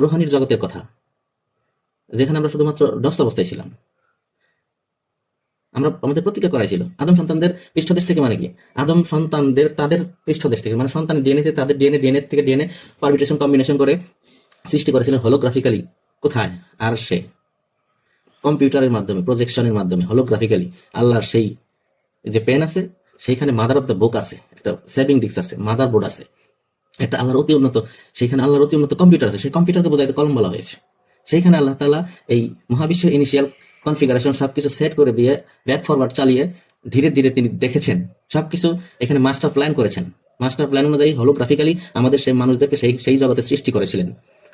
রোহানির জগতের কথা, যেখানে আমরা শুধুমাত্র ডস অবস্থায় ছিলাম। আমরা আমাদের প্রতিজ্ঞা করাইছিল আদম সন্তানদের পৃষ্ঠদেশ থেকে, মানে কি আদম সন্তানদের তাদের পৃষ্ঠদেশ থেকে, মানে সন্তানের ডিএনএ তাদের ডিএনএ থেকে ডিএনএ পারমিউটেশন কম্বিনেশন করে সৃষ্টি করেছিলেন হোলোগ্রাফিক্যালি। কোথায়? আর সে কম্পিউটারের মাধ্যমে, প্রজেকশনের মাধ্যমে হোলোগ্রাফিক্যালি আল্লাহর সেই যে পেন আছে, সেইখানে মাদার অফ দ্য বুক আছে, একটা সেভিং ডিস্ক আছে, মাদার বোর্ড আছে, একটা আল্লাহর অতি উন্নত, সেইখানে আল্লাহর অতি উন্নত কম্পিউটার আছে। সেই কম্পিউটারকে বোঝাইতে কলম বলা হয়েছে। সেইখানে আল্লাহ তাআলা এই মহাবিশ্বের ইনিশিয়াল কনফিগারেশন সবকিছু সেট করে দিয়ে ব্যাক ফরওয়ার্ড চালিয়ে ধীরে ধীরে তিনি দেখেছেন, সবকিছু এখানে মাস্টার প্ল্যান করেছেন। মাস্টার প্ল্যান অনুযায়ী হোলোগ্রাফিক্যালি আমাদের সেই মানুষদেরকে সেই জগতে সৃষ্টি করেছিলেন,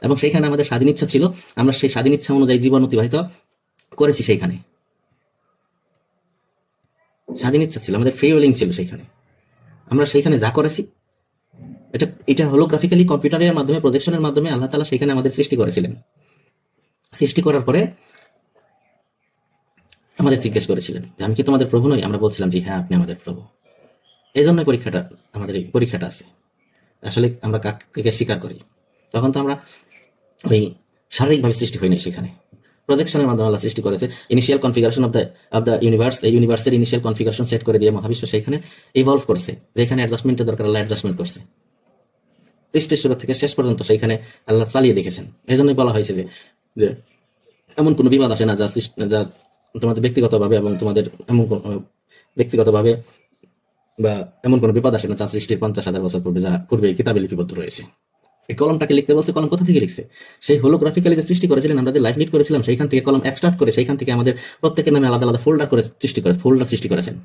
এবং সেইখানে আমাদের স্বাধীন ইচ্ছা ছিল, আমরা সেই স্বাধীন ইচ্ছা অনুযায়ী জীবন অতিবাহিত করেছি। সেইখানে স্বাধীন ইচ্ছা ছিল, আমাদের ফ্রি উইলিং ছিল সেইখানে, আমরা সেইখানে যা করেছি এটা হোলোগ্রাফিক্যালি কম্পিউটারের মাধ্যমে, প্রজেকশনের মাধ্যমে আল্লাহ তাআলা সেখানে আমাদের সৃষ্টি করেছিলেন। সৃষ্টি করার পরে আমাদের জিজ্ঞেস করেছিলেন যে আমি কি তোমাদের প্রভু নই? আমরা বলছিলাম যে হ্যাঁ, আপনি আমাদের প্রভু। এই জন্য পরীক্ষাটা, আমাদের এই পরীক্ষাটা আছে। আসলে আমরা কাকে স্বীকার করি? তখন তো আমরা ওই শারীরিকভাবে সৃষ্টি হয়নি, সেখানে প্রজেকশনের মাধ্যমে আল্লাহ সৃষ্টি করেছে। Initial configuration of the universe, এই ইউনিভার্সের ইনিশিয়াল কনফিগারেশন সেট করে দিয়ে মহাবিশ্ব সেইখানে ইভলভ করছে। যেখানে অ্যাডজাস্টমেন্টের দরকার আল্লাহ অ্যাডজাস্টমেন্ট করছে। সৃষ্টির শুরু থেকে শেষ পর্যন্ত সেইখানে আল্লাহ চালিয়ে দেখেছেন। এই জন্যই বলা হয়েছে যে এমন কোনো বিবাদ আসে না যা তোমাদের ব্যক্তিগতভাবে, এবং তোমাদের এমন ব্যক্তিগতভাবে বা এমন কোনো বিপদ আসে না যা সৃষ্টির 50,000 বছর পূর্বে কিতাবে লিপিবদ্ধ রয়েছে। এই কলমটাকে লিখতে বলছে, কলম কোথা থেকে লিখছে? সেই হোলোগ্রাফিক্যালি যে সৃষ্টি করেছিলেন, আমরা যে লাইফ লিড করেছিলাম, সেইখান থেকে কলম এক্সট্রাক্ট করে সেইখান থেকে আমাদের প্রত্যেকের নামে আলাদা আলাদা ফোল্ডার সৃষ্টি করেছেন,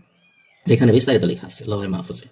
যেখানে বিস্তারিত লেখা আছে লৌহে মাহফুজে।